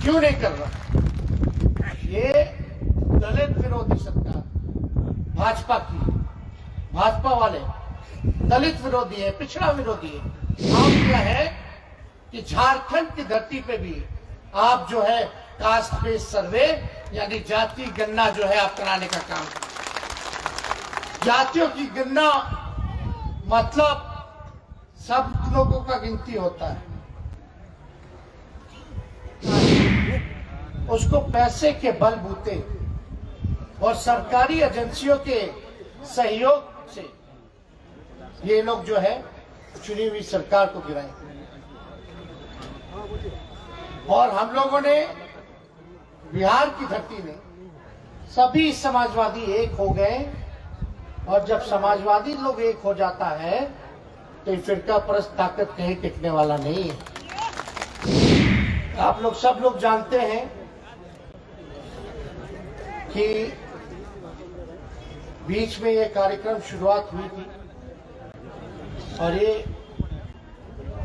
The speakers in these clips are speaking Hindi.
क्यों नहीं कर रहा? ये दलित विरोधी सरकार भाजपा की, भाजपा वाले दलित विरोधी है, पिछड़ा विरोधी है। काम किया है कि झारखंड की धरती पे भी आप जो है कास्ट बेस्ड सर्वे यानी जाति गणना जो है आप कराने का काम करें। जातियों की गणना मतलब सब लोगों का गिनती होता है, उसको पैसे के बलबूते और सरकारी एजेंसियों के सहयोग से ये लोग जो है चुनी हुई सरकार को गिराएंगे। और हम लोगों ने बिहार की धरती में सभी समाजवादी एक हो गए, और जब समाजवादी लोग एक हो जाता है तो ये फिरका परस्त ताकत कहीं टिकने वाला नहीं है। आप लोग सब लोग जानते हैं कि बीच में ये कार्यक्रम शुरुआत हुई थी और ये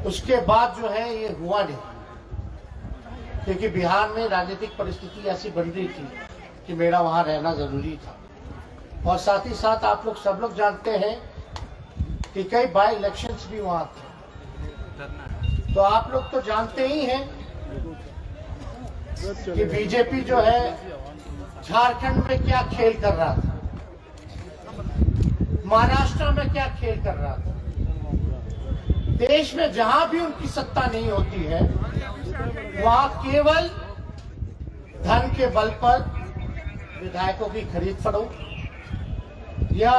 उसके बाद जो है ये हुआ नहीं, क्योंकि बिहार में राजनीतिक परिस्थिति ऐसी बन रही थी कि मेरा वहां रहना जरूरी था। और साथ ही साथ आप लोग सब लोग जानते हैं कि कई बाई इलेक्शंस भी वहां थे। तो आप लोग तो जानते ही हैं कि बीजेपी जो है झारखंड में क्या खेल कर रहा था, महाराष्ट्र में क्या खेल कर रहा था। देश में जहां भी उनकी सत्ता नहीं होती है वहां केवल धन के बल पर विधायकों की खरीद फरोख्त या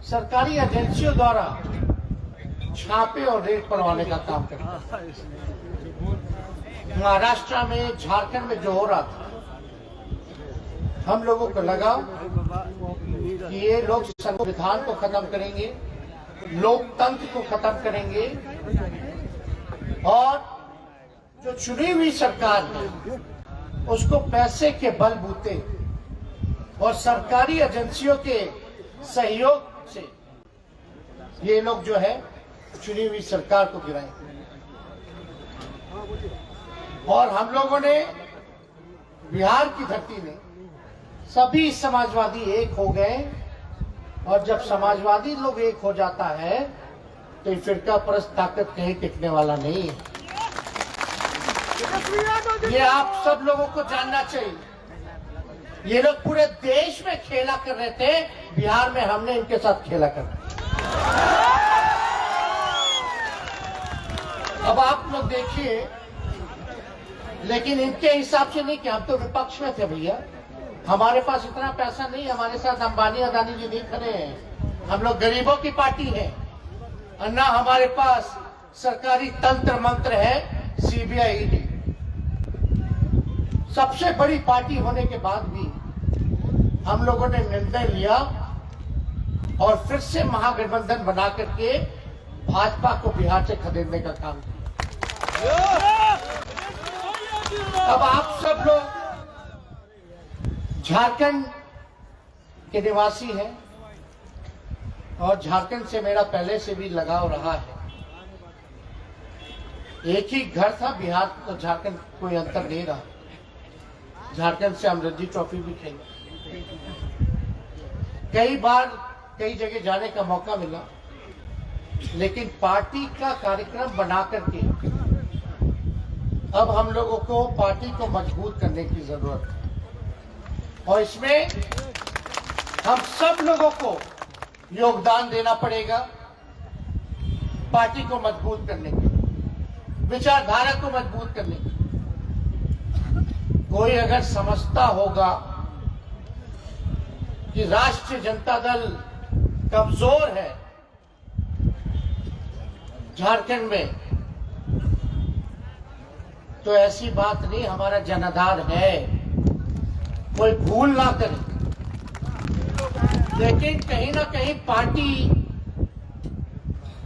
सरकारी एजेंसियों द्वारा छापे और रेड करवाने का काम करता है। महाराष्ट्र में, झारखंड में जो हो रहा था, हम लोगों को लगा कि ये लोग संविधान को खत्म करेंगे, लोकतंत्र को खत्म करेंगे, और जो चुनी हुई सरकार है उसको पैसे के बलबूते और सरकारी एजेंसियों के सहयोग से ये लोग जो है चुनी हुई सरकार को गिराएंगे। और हम लोगों ने बिहार की धरती में सभी समाजवादी एक हो गए, और जब समाजवादी लोग एक हो जाता है तो ये फिरका परस्त ताकत कहीं टिकने वाला नहीं है। ये आप सब लोगों को जानना चाहिए। ये लोग पूरे देश में खेला कर रहे थे, बिहार में हमने इनके साथ खेला कर रहे। अब आप लोग देखिए, लेकिन इनके हिसाब से नहीं कि हम तो विपक्ष में थे भैया, हमारे पास इतना पैसा नहीं, हमारे साथ अंबानी अदानी जी नहीं खड़े हैं, हम लोग गरीबों की पार्टी है, और ना हमारे पास सरकारी तंत्र मंत्र है, सीबीआई ईडी। सबसे बड़ी पार्टी होने के बाद भी हम लोगों ने निर्णय लिया और फिर से महागठबंधन बना करके भाजपा को बिहार से खदेड़ने का काम किया। अब आप सब लोग झारखंड के निवासी हैं, और झारखंड से मेरा पहले से भी लगाव रहा है। एक ही घर था, बिहार तो झारखंड कोई अंतर नहीं रहा। झारखंड से हम रणजी ट्रॉफी भी खेले, कई बार कई जगह जाने का मौका मिला, लेकिन पार्टी का कार्यक्रम बना करके अब हम लोगों को पार्टी को मजबूत करने की जरूरत है, और इसमें हम सब लोगों को योगदान देना पड़ेगा पार्टी को मजबूत करने के, विचारधारा को मजबूत करने के। कोई अगर समझता होगा कि राष्ट्रीय जनता दल कमजोर है झारखंड में, तो ऐसी बात नहीं, हमारा जनाधार है, कोई भूल ना करे। लेकिन कहीं ना कहीं पार्टी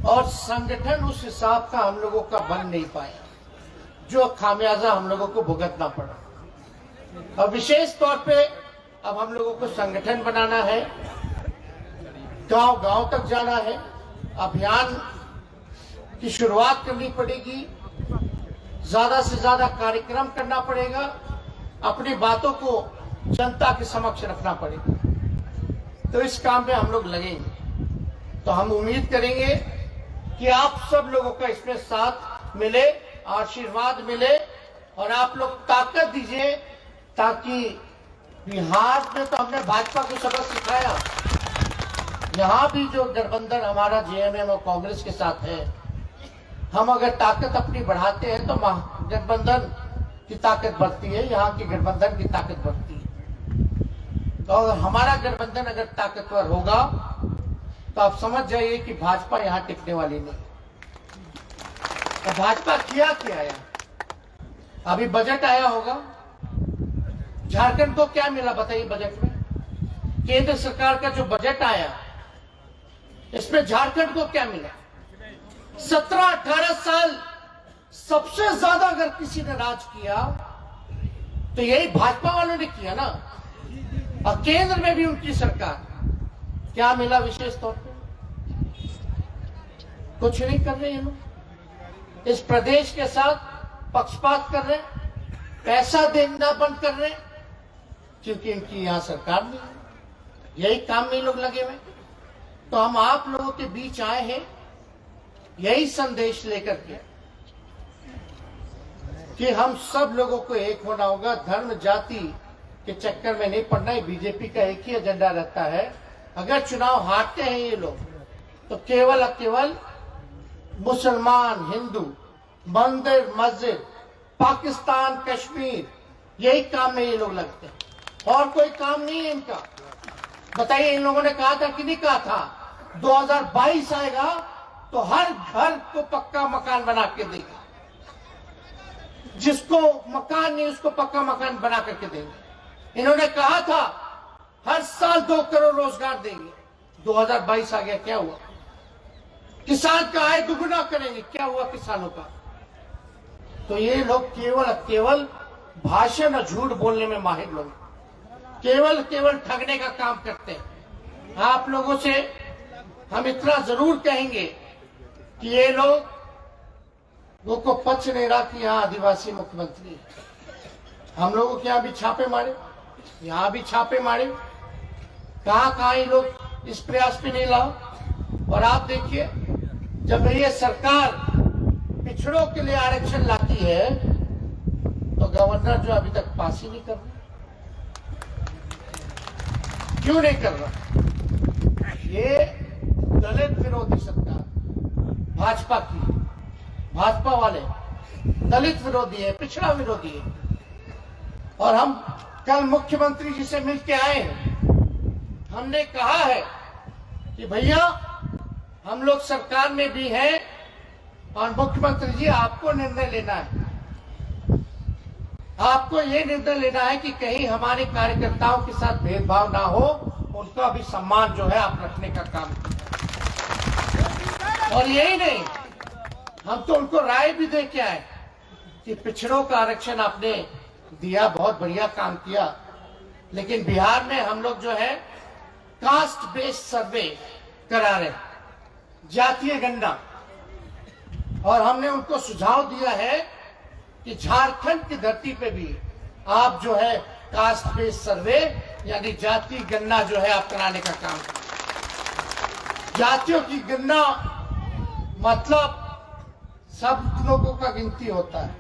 और संगठन उस हिसाब का हम लोगों का बन नहीं पाया, जो खामियाजा हम लोगों को भुगतना पड़ा। और विशेष तौर पे अब हम लोगों को संगठन बनाना है, गांव-गांव तक जाना है, अभियान की शुरुआत करनी पड़ेगी, ज्यादा से ज्यादा कार्यक्रम करना पड़ेगा, अपनी बातों को जनता के समक्ष रखना पड़ेगा। तो इस काम में हम लोग लगेंगे। तो हम उम्मीद करेंगे कि आप सब लोगों का इसमें साथ मिले, आशीर्वाद मिले और आप लोग ताकत दीजिए, ताकि बिहार में तो हमने भाजपा को सबक सिखाया, यहाँ भी जो गठबंधन हमारा जेएमएम और कांग्रेस के साथ है, हम अगर ताकत अपनी बढ़ाते हैं तो गठबंधन की ताकत बढ़ती है, यहाँ की गठबंधन की ताकत बढ़ती है। तो अगर हमारा गठबंधन अगर ताकतवर होगा तो आप समझ जाइए कि भाजपा यहाँ टिकने वाली नहीं। तो भाजपा क्या आया, अभी बजट आया होगा, झारखंड को क्या मिला बताइए बजट में? केंद्र सरकार का जो बजट आया इसमें झारखंड को क्या मिला? 17-18 साल सबसे ज्यादा अगर किसी ने राज किया तो यही भाजपा वालों ने किया ना। और केंद्र में भी उनकी सरकार, क्या मिला विशेष तौर पे? कुछ नहीं कर रहे हैं लोग। इस प्रदेश के साथ पक्षपात कर रहे हैं, पैसा देना बंद कर रहे हैं, क्योंकि इनकी यहां सरकार नहीं है। यही काम में लोग लगे हुए। तो हम आप लोगों के बीच आए हैं यही संदेश लेकर के कि हम सब लोगों को एक होना होगा, धर्म जाति के चक्कर में नहीं पड़ना है। बीजेपी का एक ही एजेंडा रहता है, अगर चुनाव हारते हैं ये लोग तो केवल और केवल मुसलमान, हिंदू, मंदिर, मस्जिद, पाकिस्तान, कश्मीर, यही काम में ये लोग लगते हैं और कोई काम नहीं है इनका। बताइए, इन लोगों ने कहा था कि नहीं कहा था 2022 आएगा तो हर घर को पक्का मकान बना के देगा, जिसको मकान नहीं उसको पक्का मकान बना करके देंगे। इन्होंने कहा था हर साल 2 करोड़ रोजगार देंगे। 2022 आ गया, क्या हुआ? किसान का आय दुगुना करेंगे, क्या हुआ किसानों का? तो ये लोग केवल भाषण और झूठ बोलने में माहिर लोग, केवल ठगने का काम करते हैं। आप लोगों से हम इतना जरूर कहेंगे कि ये लोगों को पच नहीं रहा कि यहाँ आदिवासी मुख्यमंत्री है। हम लोगों के यहाँ भी छापे मारे, यहाँ भी छापे मारे, कहाँ ये लोग इस प्रयास पे नहीं लाओ। और आप देखिए, जब ये सरकार पिछड़ों के लिए आरक्षण लाती है तो गवर्नर जो अभी तक पास ही नहीं कर रहा। क्यों नहीं कर रहा? ये दलित विरोधी सरकार भाजपा की, भाजपा वाले दलित विरोधी है, पिछड़ा विरोधी है। और हम कल मुख्यमंत्री जी से मिलके आए हैं, हमने कहा है कि भैया हम लोग सरकार में भी हैं और मुख्यमंत्री जी आपको निर्णय लेना है, आपको ये निर्णय लेना है कि कहीं हमारे कार्यकर्ताओं के साथ भेदभाव ना हो, उनका भी सम्मान जो है आप रखने का काम करें। और यही नहीं, हम तो उनको राय भी दे के आए कि पिछड़ों का आरक्षण आपने दिया, बहुत बढ़िया काम किया, लेकिन बिहार में हम लोग जो है कास्ट बेस्ड सर्वे करा रहे, जातीय गणना। और हमने उनको सुझाव दिया है कि झारखंड की धरती पे भी आप जो है कास्ट बेस्ड सर्वे यानी जाति गणना जो है आप कराने का काम करें। जातियों की गणना मतलब सब लोगों का गिनती होता है,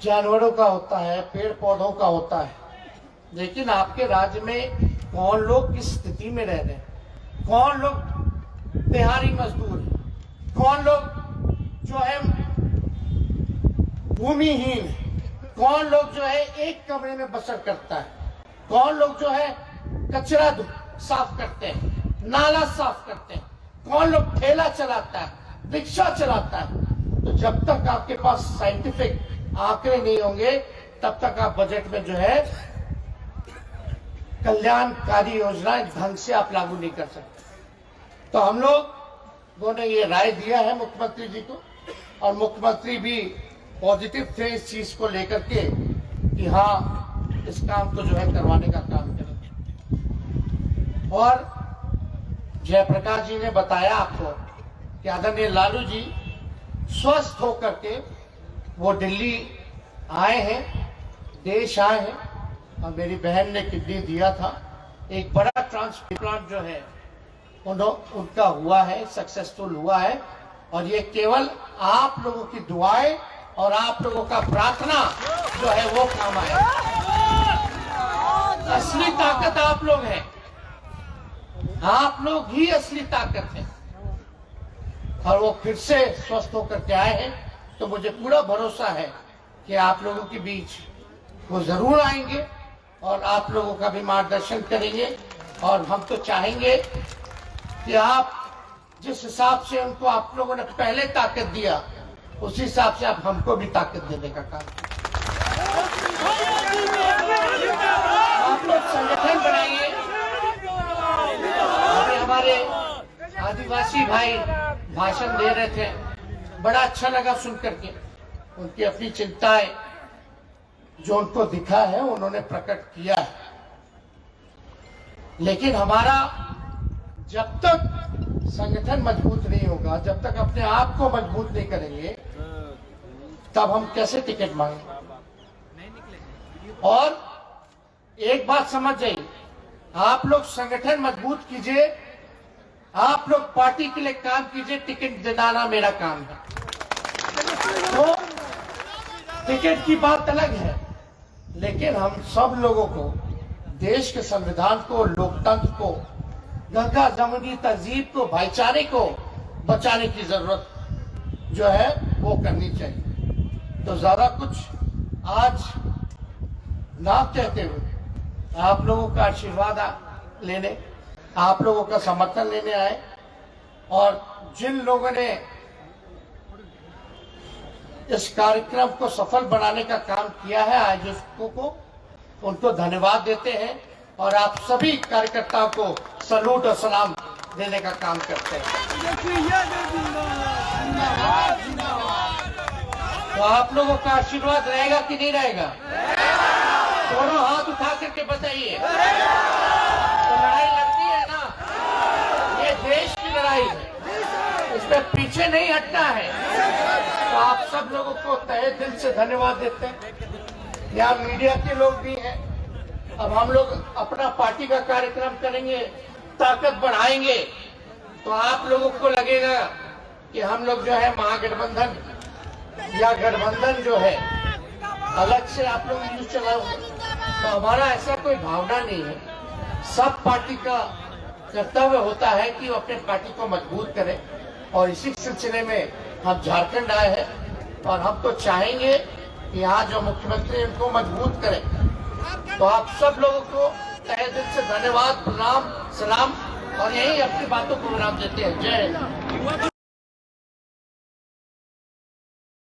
जानवरों का होता है, पेड़ पौधों का होता है, लेकिन आपके राज्य में कौन लोग किस स्थिति में रह रहे हैं, कौन लोग दिहाड़ी मजदूर है, कौन लोग जो है भूमिहीन है, कौन लोग जो है एक कमरे में बसर करता है, कौन लोग जो है कचरा साफ करते हैं, नाला साफ करते हैं, कौन लोग ठेला चलाता है, रिक्शा चलाता है। तो जब तक आपके पास साइंटिफिक आंकड़े नहीं होंगे तब तक आप बजट में जो है कल्याणकारी योजनाएं ढंग से आप लागू नहीं कर सकते। तो हम लोगों ने ये राय दिया है मुख्यमंत्री जी को, और मुख्यमंत्री भी पॉजिटिव थे इस चीज को लेकर के कि हाँ इस काम को जो है करवाने का काम करेंगे। और जयप्रकाश जी ने बताया आपको कि आदरणीय लालू जी स्वस्थ होकर के वो दिल्ली आए हैं, देश आए हैं। और मेरी बहन ने किडनी दिया था। एक बड़ा ट्रांसप्लांट जो है उनका हुआ है, सक्सेसफुल हुआ है। और ये केवल आप लोगों की दुआएं और आप लोगों का प्रार्थना जो है वो काम आया। असली ताकत आप लोग हैं, आप लोग ही असली ताकत है। और वो फिर से स्वस्थ होकर के आए हैं, तो मुझे पूरा भरोसा है कि आप लोगों के बीच वो जरूर आएंगे और आप लोगों का भी मार्गदर्शन करेंगे। और हम तो चाहेंगे कि आप जिस हिसाब से उनको आप लोगों ने पहले ताकत दिया, उसी हिसाब से आप हमको भी ताकत देने का काम आप लोग संगठन बनाइए। अभी हमारे आदिवासी भाई भाषण दे रहे थे, बड़ा अच्छा लगा सुन करके। उनकी अपनी चिंताएं जो उनको दिखा है उन्होंने प्रकट किया है। लेकिन हमारा जब तक संगठन मजबूत नहीं होगा, जब तक अपने आप को मजबूत नहीं करेंगे, तब हम कैसे टिकट मांगेंगे। और एक बात समझ जाइए, आप लोग संगठन मजबूत कीजिए, आप लोग पार्टी के लिए काम कीजिए, टिकट दिलाना मेरा काम है। तो टिकट की बात अलग है, लेकिन हम सब लोगों को देश के संविधान को, लोकतंत्र को, गंगा जमुनी तहजीब को, भाईचारे को बचाने की जरूरत जो है वो करनी चाहिए। तो ज्यादा कुछ आज ना कहते हुए आप लोगों का आशीर्वाद लेने, आप लोगों का समर्थन लेने आए। और जिन लोगों ने इस कार्यक्रम को सफल बनाने का काम किया है, आयोजकों को उनको धन्यवाद देते हैं। और आप सभी कार्यकर्ताओं को सलूट और सलाम देने का काम करते हैं। तो आप लोगों का आशीर्वाद रहेगा कि नहीं रहेगा? दोनों हाथ उठा करके बताइए। तो लड़ाई लड़नी है ना, ये देश की लड़ाई है, इसमें पीछे नहीं हटना है। तो आप सब लोगों को तहे दिल से धन्यवाद देते हैं। यहाँ मीडिया के लोग भी हैं। अब हम लोग अपना पार्टी का कार्यक्रम करेंगे, ताकत बढ़ाएंगे, तो आप लोगों को लगेगा कि हम लोग जो है महागठबंधन या गठबंधन जो है अलग से आप लोग न्यूज चलाओगे। तो हमारा ऐसा कोई भावना नहीं है। सब पार्टी का कर्तव्य होता है कि वो अपने पार्टी को मजबूत करे। और इसी सिलसिले में हम झारखंड आए हैं और हम तो चाहेंगे कि यहाँ जो मुख्यमंत्री उनको मजबूत करें। तो आप सब लोगों को तहे दिल से धन्यवाद, प्रणाम, सलाम। और यही अपनी बातों को विराम देते हैं। जय हिंद।